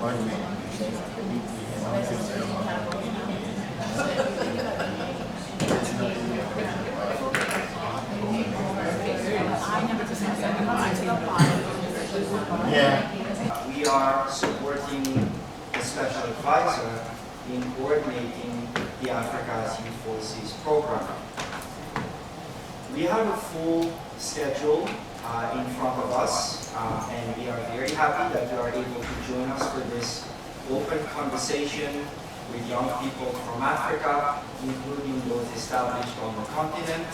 We are supporting the special advisor in coordinating the Africa's Youth Voices program. We have a full schedule in front of us, and we are very happy that you are able to join us for this open conversation with young people from Africa, including those established on the continent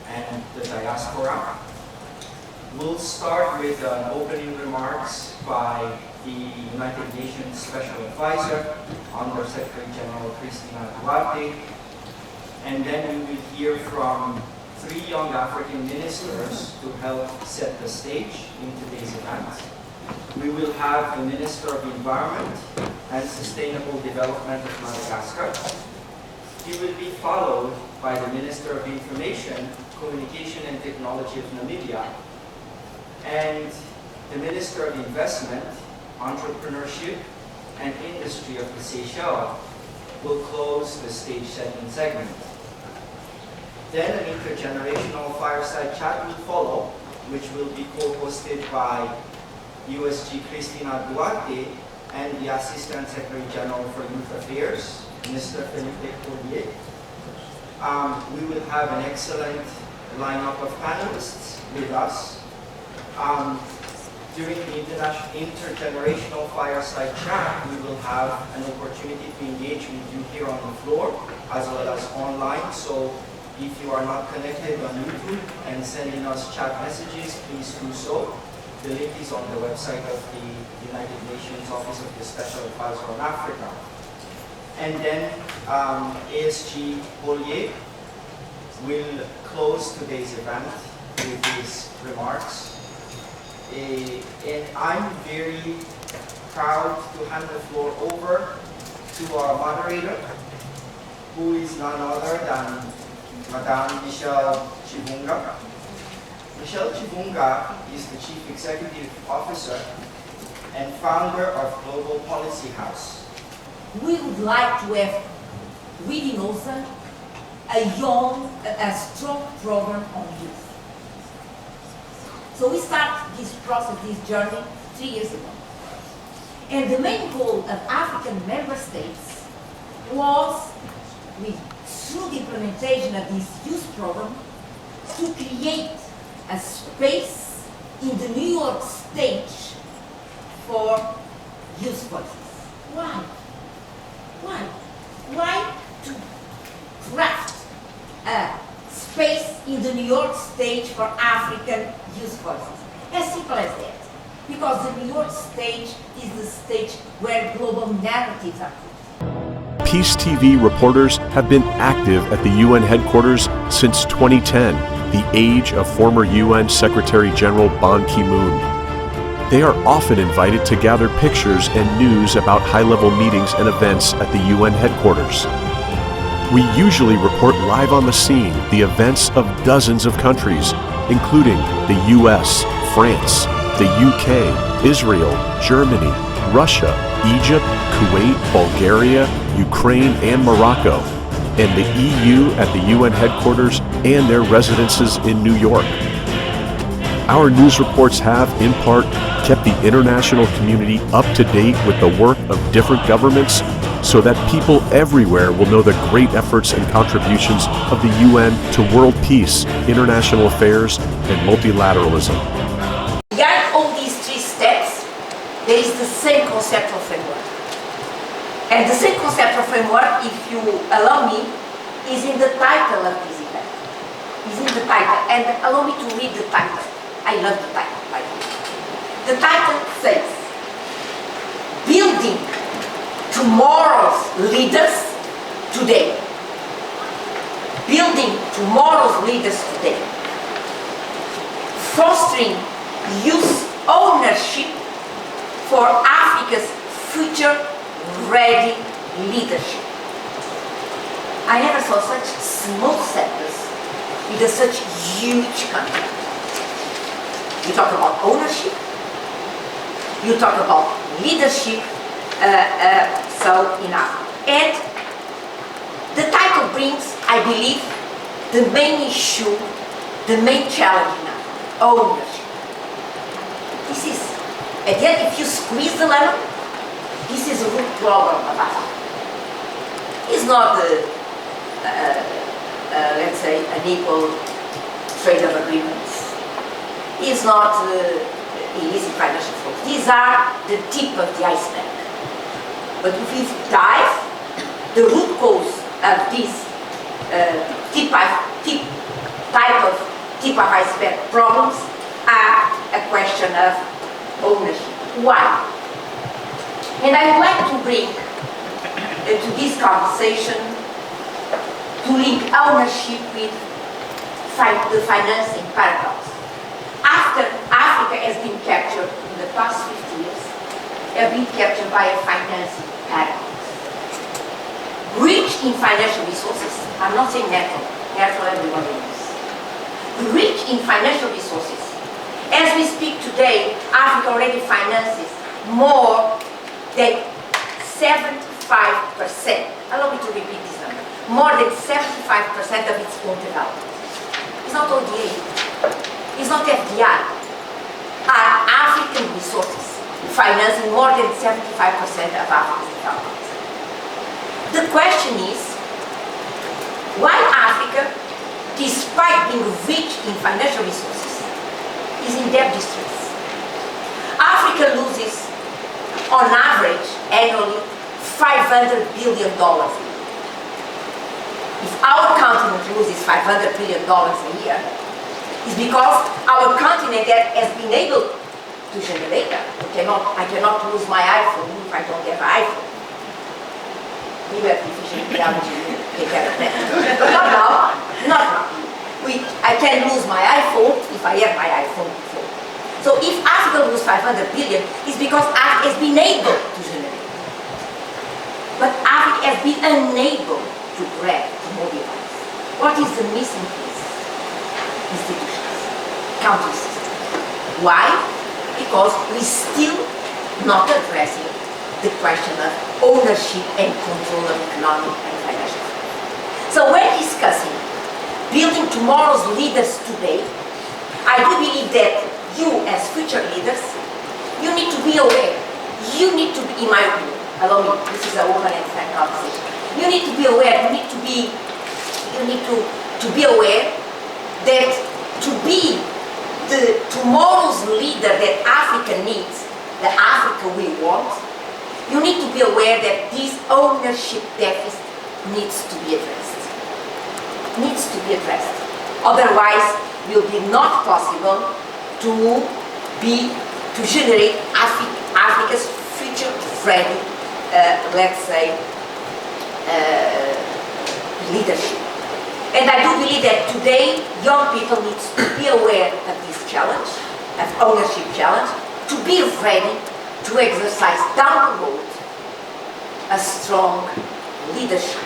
and the diaspora. We'll start with opening remarks by the United Nations Special Advisor, Under Secretary General Cristina Duarte, and then we will hear from 3 young African ministers to help set the stage in today's event. We will have the Minister of Environment and Sustainable Development of Madagascar. He will be followed by the Minister of Information, Communication and Technology of Namibia, and the Minister of Investment, Entrepreneurship and Industry of the Seychelles will close the stage-setting segment. Then an intergenerational fireside chat will follow, which will be co-hosted by USG Cristina Duarte and the Assistant Secretary General for Youth Affairs, Mr. Felipe Collier. We will have an excellent lineup of panelists with us. During the intergenerational fireside chat, we will have an opportunity to engage with you here on the floor as well as online. So if you are not connected on YouTube and sending us chat messages, please do so. The link is on the website of the United Nations Office of the Special Advisor on Africa. And then ASG Collier will close today's event with his remarks. And I'm very proud to hand the floor over to our moderator, who is none other than Madame Michelle Chibunga. Michelle Chibunga is the Chief Executive Officer and founder of Global Policy House. We would like to have within OSAA a strong program on youth. So we started this process, this journey 3 years ago. And the main goal of African member states was, through the implementation of this youth program, to create a space in the New York stage for youth voices. Why? Why? Why to craft a space in the New York stage for African youth voices? As simple as that. Because the New York stage is the stage where global narratives are put. Peace TV reporters have been active at the UN headquarters since 2010, the age of former UN Secretary General Ban Ki-moon. They are often invited to gather pictures and news about high-level meetings and events at the UN headquarters. We usually report live on the scene the events of dozens of countries, including the US, France, the UK, Israel, Germany, Russia, Egypt, Kuwait, Bulgaria, Ukraine, and Morocco, and the EU at the UN headquarters and their residences in New York. Our news reports have, in part, kept the international community up to date with the work of different governments so that people everywhere will know the great efforts and contributions of the UN to world peace, international affairs, and multilateralism. Behind all these 3 steps, there is the same conceptual framework. And the same conceptual framework, if you allow me, is in the title of this event. Is in the title. And allow me to read the title. I love the title, by the way. The title says, Building Tomorrow's Leaders Today. Building Tomorrow's Leaders Today. Fostering youth ownership for Africa's future-ready leadership. I never saw such small sectors with such huge country. You talk about ownership, you talk about leadership, so enough. And the title brings, I believe, the main issue, the main challenge now, ownership. This is, and yet if you squeeze the lemon, this is a root problem of Africa. It's not let's say, unequal trade of agreements. It's not illicit financial flows. These are the tip of the iceberg. But if we dive, the root cause of this tip of iceberg problems are a question of ownership. Why? And I would like to bring to this conversation to link ownership with the financing paradox. After Africa has been captured in the past 50 years, has been captured by a financing paradox. Rich in financial resources, I'm not saying natural everybody knows. Rich in financial resources. As we speak today, Africa already finances more than 75%. Allow me to repeat this number. More than 75% of its own development. It's not ODA. It's not FDI. Are African resources financing more than 75% of Africa's development. The question is, why Africa, despite being rich in financial resources, is in debt distress? Africa loses, on average, annually, $500 billion a year. If our continent loses $500 billion a year, it's because our continent has been able to generate that. I cannot lose my iPhone if I don't have an iPhone. Maybe artificial intelligence take care of that. But not now. I can lose my iPhone if I have my iPhone before. So if Africa loses 500 billion, it's because Africa has been able to generate. But Africa has been unable to grab, to mobilize. What is the missing piece? Institutions, country system. Why? Because we're still not addressing the question of ownership and control of economic and financial. So when discussing building tomorrow's leaders today, I do believe that you as future leaders, you need to be aware. You need to be, in my opinion, allow me, this is an open and frank conversation. You need to be aware, you need to be aware that to be the tomorrow's leader that Africa needs, the Africa we want, you need to be aware that this ownership deficit needs to be addressed. Needs to be addressed. Otherwise, it will be not possible to generate Africa's future-ready, let's say, leadership. And I do believe that today, young people need to be aware of this challenge, of ownership challenge, to be ready to exercise down the road a strong leadership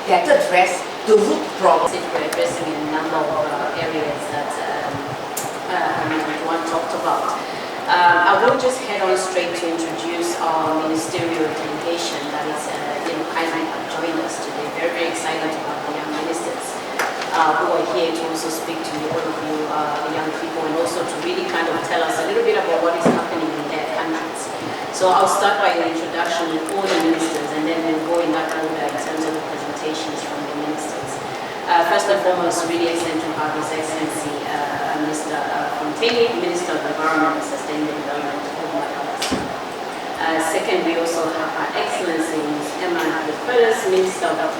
that address the root problems. We're addressing a number of areas that one talked about. I will just head on straight to introduce our ministerial delegation that is kindly joined us today. Very, very excited to have the young ministers who are here to also speak to all of you, the young people, and also to really kind of tell us a little bit about what is happening in their countries. So I'll start by the introduction with all the ministers, and then we'll go in that order in terms of the presentations from the ministers. First and foremost, really excellent to have His Excellency Mr. Fontaine, Minister of Environment and Sustainable Development of Madagascar. Second, we also have Her Excellency Ms. Emma Perez, Minister of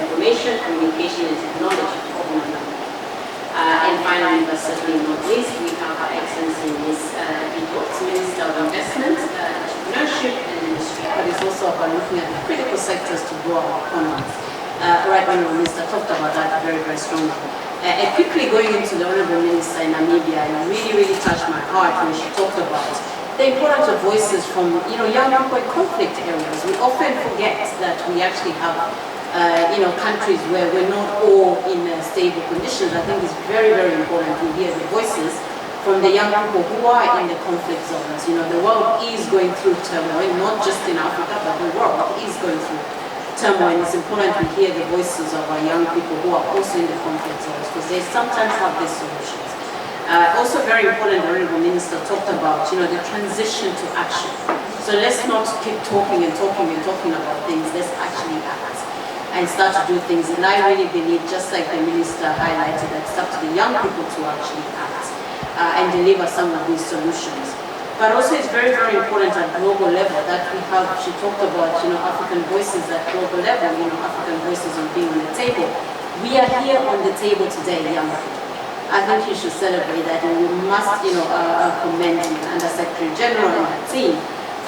Information, Communication and Technology of Madagascar. And finally, but certainly not least, we have Her Excellency Ms. Bigot's Minister of Investment, Entrepreneurship and Industry. But it's also about looking at the critical sectors to grow our economies. Right, Honourable Minister talked about that very, very strongly. And quickly going into the Honourable Minister in Namibia, and really touched my heart when she talked about the importance of voices from young people in conflict areas. We often forget that we actually have countries where we're not all in stable conditions. I think it's very, very important to hear the voices from the young people who are in the conflict zones. You know, the world is going through turmoil, not just in Africa, but the world is going through turmoil. It's important we hear the voices of our young people who are also in the conflict zones, because they sometimes have these solutions. Also very important, the Honorable Minister talked about, you know, the transition to action. So let's not keep talking and talking and talking about things, let's actually act and start to do things. And I really believe, just like the Minister highlighted, that it's up to the young people to actually act and deliver some of these solutions. But also it's very, very important at global level that we have, she talked about, you know, African voices at global level, you know, African voices on being on the table. We are here on the table today, young people. I think you should celebrate that, and we must, you know, commend the Under-Secretary General and her team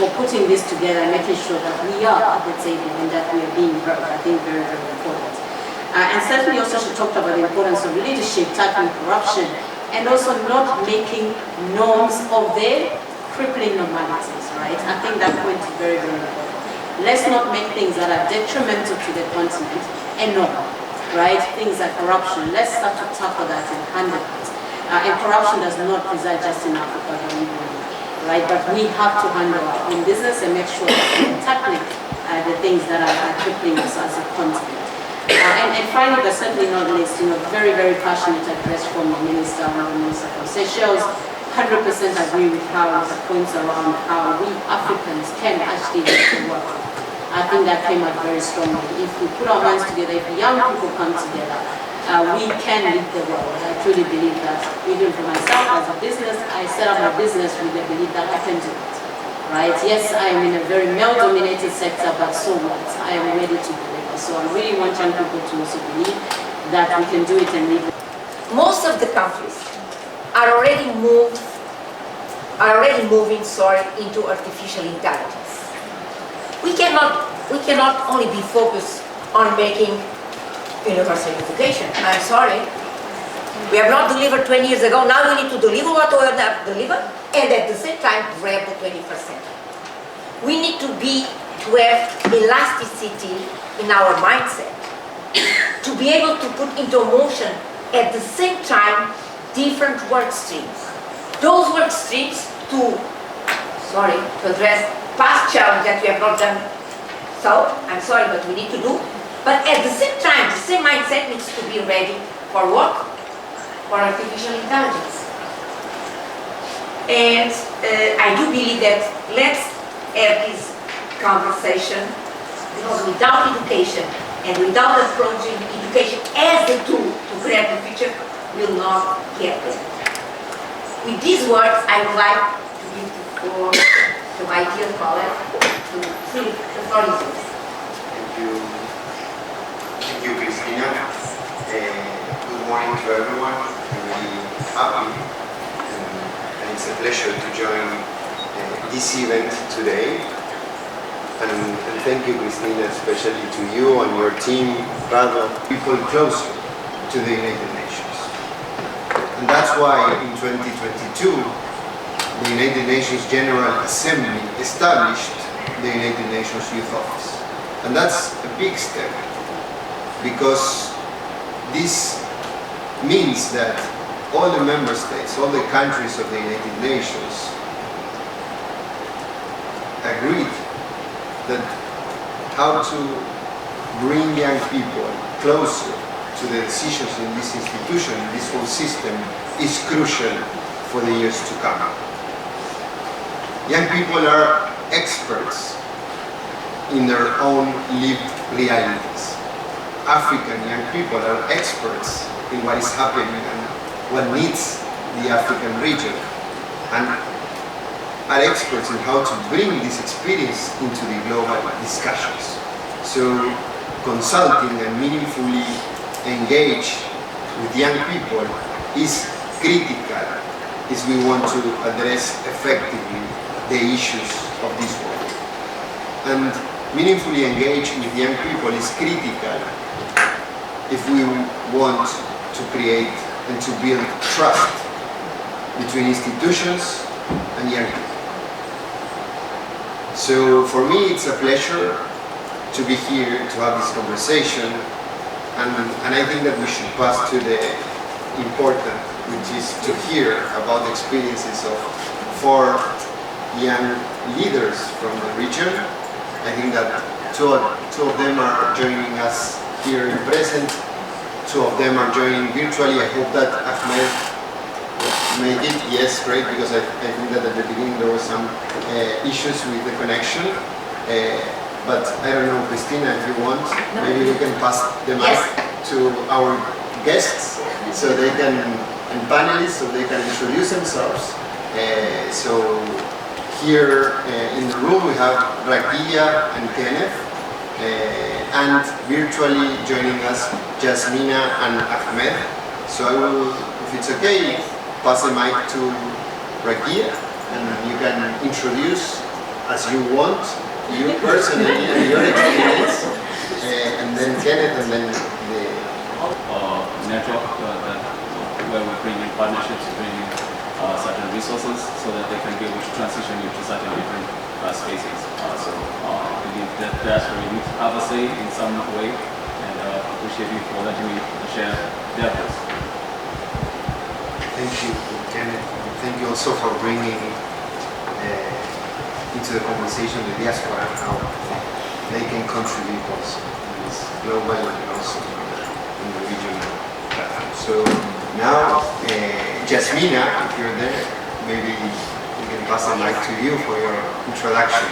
for putting this together and making sure that we are at the table and that we are being heard. I think very, very important. And certainly also she talked about the importance of leadership, tackling corruption, and also not making norms of their crippling normalities, right? I think that point is very, very important. Let's not make things that are detrimental to the continent a norm, right? Things like corruption, let's start to tackle that and handle it. And corruption does not reside just in Africa, right? But we have to handle our own business and make sure that we're tackling the things that are crippling us as a continent. And finally, but certainly not least, you know, very, very passionate address from the Minister, Honorable Minister from Seychelles. 100% agree with her with the points around how we Africans can actually make it work. I think that came out very strongly. If we put our minds together, if young people come together, we can lead the world. I truly believe that. Even for myself as a business, I set up my business with the belief that I can do it. Right? Yes, I am in a very male-dominated sector, but so what? I am ready to do it. So I really want young people to also believe that we can do it and lead. Most of the countries are already moving into artificial intelligence. We cannot only be focused on making universal education. I'm sorry. We have not delivered 20 years ago. Now we need to deliver what we have delivered, and at the same time grab the 21st century. We need to have elasticity in our mindset to be able to put into motion at the same time different work streams. Those work streams to address past challenges that we have not done. So, I'm sorry, but we need to do. But at the same time, the same mindset needs to be ready for what? For artificial intelligence. And I do believe that let's have this conversation, because without education and without approaching education as the tool to grab the future, will not get there. With these words, I would like to give the floor to my dear colleague, to Philip. The floor is yours. Thank you, Cristina. Good morning to everyone. I'm really happy and it's a pleasure to join this event today. And thank you, Cristina, especially to you and your team, rather people closer to the United Nations. And that's why in 2022, the United Nations General Assembly established the United Nations Youth Office. And that's a big step, because this means that all the member states, all the countries of the United Nations agreed that how to bring young people closer to the decisions in this institution, in this whole system, is crucial for the years to come. Young people are experts in their own lived realities. African young people are experts in what is happening and what needs the African region, and are experts in how to bring this experience into the global discussions. So consulting and meaningfully engage with young people is critical if we want to address effectively the issues of this world. And meaningfully engage with young people is critical if we want to create and to build trust between institutions and young people. So for me, it's a pleasure to be here to have this conversation, and I think that we should pass to the important which is to hear about the experiences of 4 young leaders from the region. I think that two of them are joining us here in present. 2 of them are joining virtually. I hope that Ahmed made it. Yes, great, because I think that at the beginning there was some issues with the connection. But I don't know, Christina, if you want, maybe we can pass the mic to our guests so they can, and panelists, so they can introduce themselves. So here in the room we have Rakia and Kenneth, and virtually joining us Jasmina and Ahmed. So I will, if it's okay, pass the mic to Rakia, and you can introduce as you want, you personally and your experience, and then Kenneth, and then the network where we bring in partnerships, bring in certain resources so that they can be able to transition into certain different spaces. So I believe that that's where we have a say in some way, and appreciate you for letting me share their voice. Thank you, Kenneth. Thank you also for bringing into the conversation the diaspora and how they can contribute also in this global and also in the regional platform. So now, Jasmina, if you're there, maybe we can pass the mic to you for your introduction.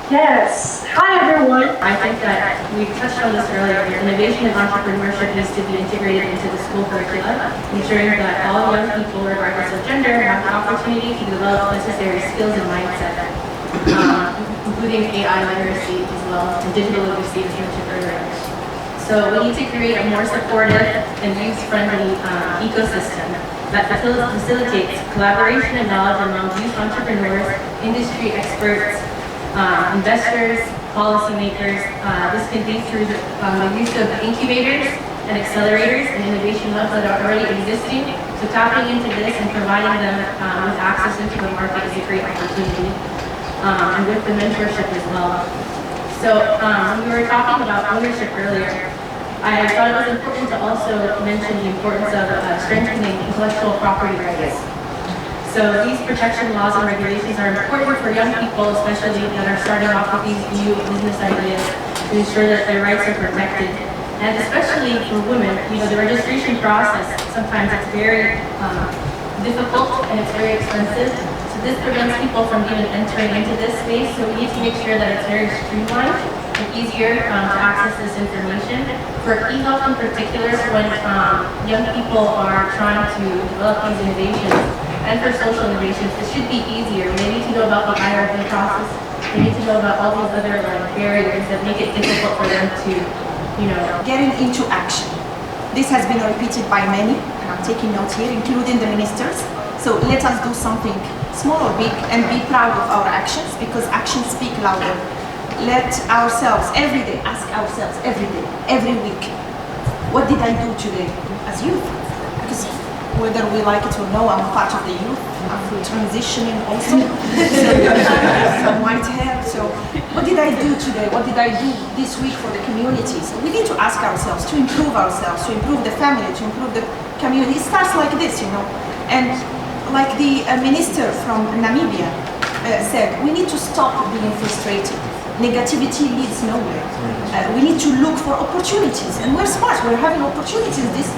Yes. Hi, everyone. I think that we touched on this earlier. Innovation and entrepreneurship needs to be integrated into the school curricula, ensuring that all young people, regardless of gender, have the opportunity to develop necessary skills and mindset, including AI literacy as well, and digital literacy, as mentioned earlier. So we need to create a more supportive and youth-friendly ecosystem that facilitates collaboration and knowledge among youth entrepreneurs, industry experts, investors, policymakers. This can be through the use of incubators and accelerators and innovation hubs that are already existing. So tapping into this and providing them with access into the market is a great opportunity, and with the mentorship as well. So when we were talking about ownership earlier, I thought it was important to also mention the importance of strengthening intellectual property rights. So these protection laws and regulations are important for young people, especially that are starting off with these new business ideas, to ensure that their rights are protected. And especially for women, the registration process, sometimes it's very difficult and it's very expensive. So this prevents people from even entering into this space. So we need to make sure that it's very streamlined and easier to access this information. For e-health in particular, when young people are trying to develop these innovations, and for social innovations, it should be easier. They need to know about the IRB process. They need to know about all these other barriers that make it difficult for them to, getting into action. This has been repeated by many, and I'm taking notes here, including the ministers. So let us do something small or big and be proud of our actions, because actions speak louder. Let ourselves every day ask ourselves every day, every week, what did I do today as youth? Because whether we like it or no, I'm part of the youth. I'm transitioning also. Some white hair. So what did I do today? What did I do this week for the community? So we need to ask ourselves, to improve ourselves, to improve the family, to improve the community. It starts like this, And like the minister from Namibia said, we need to stop being frustrated. Negativity leads nowhere. We need to look for opportunities, and we're smart. We're having opportunities. This,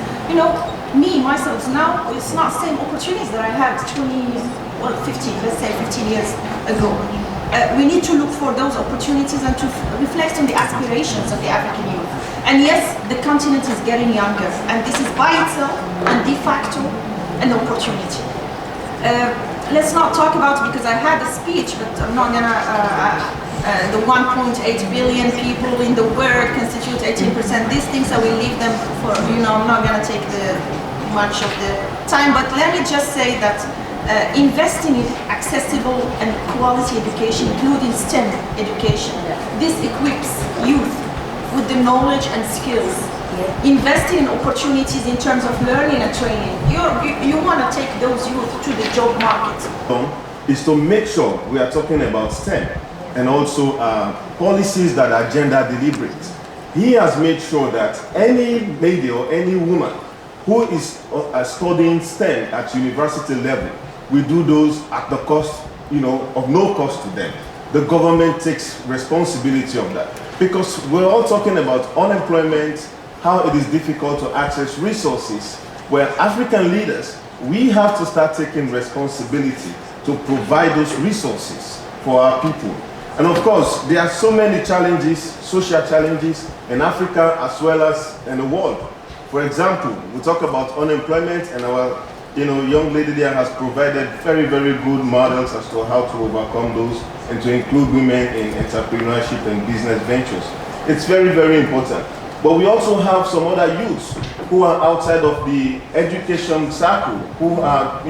me, myself, now, it's not the same opportunities that I had 15 years ago. We need to look for those opportunities and to reflect on the aspirations of the African youth. And yes, the continent is getting younger, and this is by itself and de facto an opportunity. Let's not talk about, because I had a speech, but I'm not gonna, the 1.8 billion people in the world constitute 18%. These things I will leave them for, I'm not gonna take much of the time, but let me just say that investing in accessible and quality education, including STEM education, this equips youth with the knowledge and skills. Investing in opportunities in terms of learning and training. You want to take those youth to the job market. Is to make sure we are talking about STEM and also policies that are gender deliberate. He has made sure that any lady or any woman who is studying STEM at university level. We do those at the cost, of no cost to them. The government takes responsibility of that. Because we're all talking about unemployment, how it is difficult to access resources, where African leaders, we have to start taking responsibility to provide those resources for our people. And of course, there are so many challenges, social challenges in Africa as well as in the world. For example, we talk about unemployment, and our young lady there has provided very, very good models as to how to overcome those and to include women in entrepreneurship and business ventures. It's very, very important. But we also have some other youths who are outside of the education circle, who are,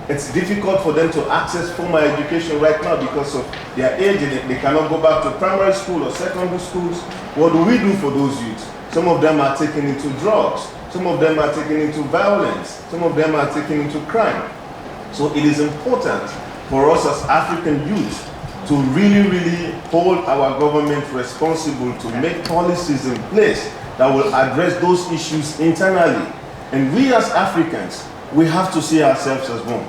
it's difficult for them to access formal education right now because of their age. They cannot go back to primary school or secondary schools. What do we do for those youths? Some of them are taken into drugs. Some of them are taken into violence. Some of them are taken into crime. So it is important for us as African youth to really, really hold our government responsible to make policies in place that will address those issues internally. And we as Africans, we have to see ourselves as one.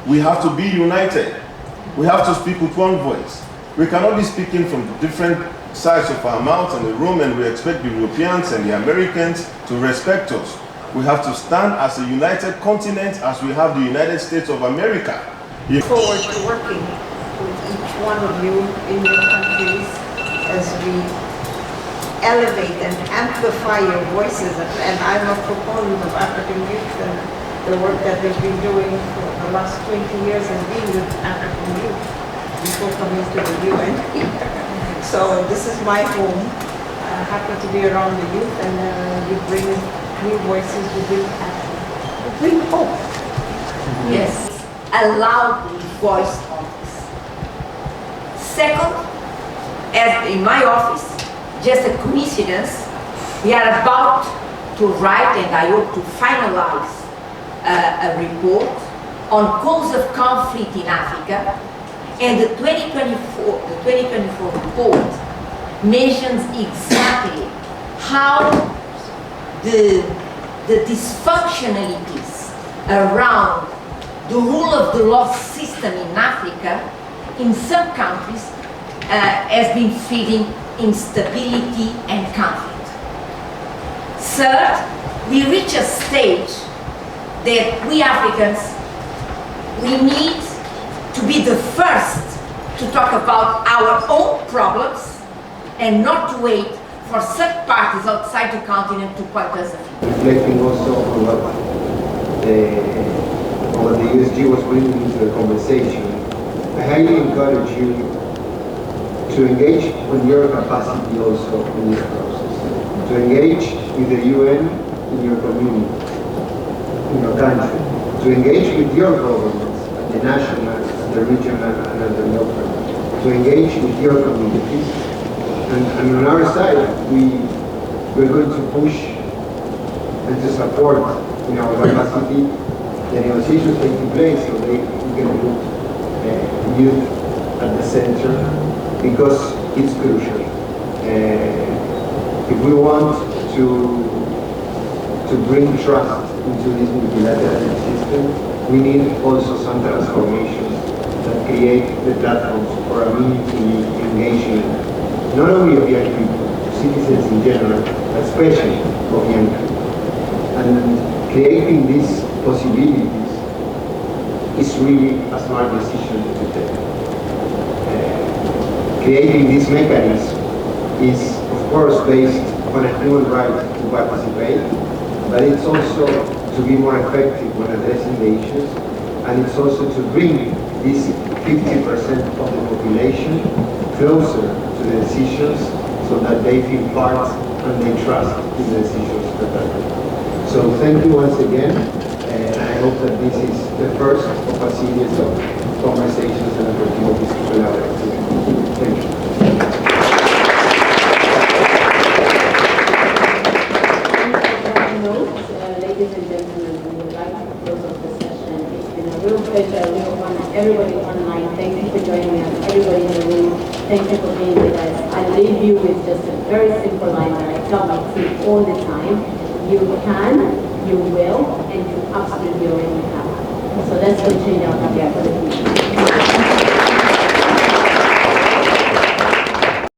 We have to be united. We have to speak with one voice. We cannot be speaking from different sides of our mouth in the room and we expect the Europeans and the Americans to respect us. We have to stand as a united continent as we have the United States of America. Look forward to working with each one of you in your countries as we elevate and amplify your voices. And I'm a proponent of African youth and the work that they've been doing for the last 20 years and being with African youth before coming to the UN. So this is my home. Happy to be around the youth, and you bring new voices, you bring passion, you bring hope. Yes, a loudly voiced office. Second, as in my office, just a coincidence, we are about to write, and I hope to finalize a report on cause of conflict in Africa, and the 2024 report mentions exactly how the dysfunctionalities around the rule of the law system in Africa, in some countries, has been feeding instability and conflict. Third, we reach a stage that we Africans, we need to be the first to talk about our own problems and not to wait for third parties outside the continent to point us a finger. Reflecting also on what the USG was bringing into the conversation, I highly encourage you to engage with your capacity also in this process, to engage with the UN in your community, in your country, to engage with your governments at the national, the regional, and at the local, to engage with your communities. And on our side, we're going to push and to support in our capacity the negotiations taking place so we can put youth at the center, because it's crucial. If we want to bring trust into this multilateral system, we need also some transformations that create the platforms for a meaningful engagement, not only of young people, citizens in general, but especially of young people. And creating these possibilities is really a smart decision to take. Creating this mechanism is, of course, based on a human right to participate, but it's also to be more effective when addressing the issues, and it's also to bring this 50% of the population closer to the decisions so that they feel part and they trust in the decisions that are made. So thank you once again, and I hope that this is the first of a series of conversations and opportunities to collaborate. Thank you. Ladies and gentlemen, we would like to close off the session. It's been a real pleasure. We want everybody online. Thank you for joining us. Everybody in the room, thank you for being with us. I leave you with just a very simple line that I tell my team all the time. You can you will and you absolutely already have. So let's continue our caveat for the future.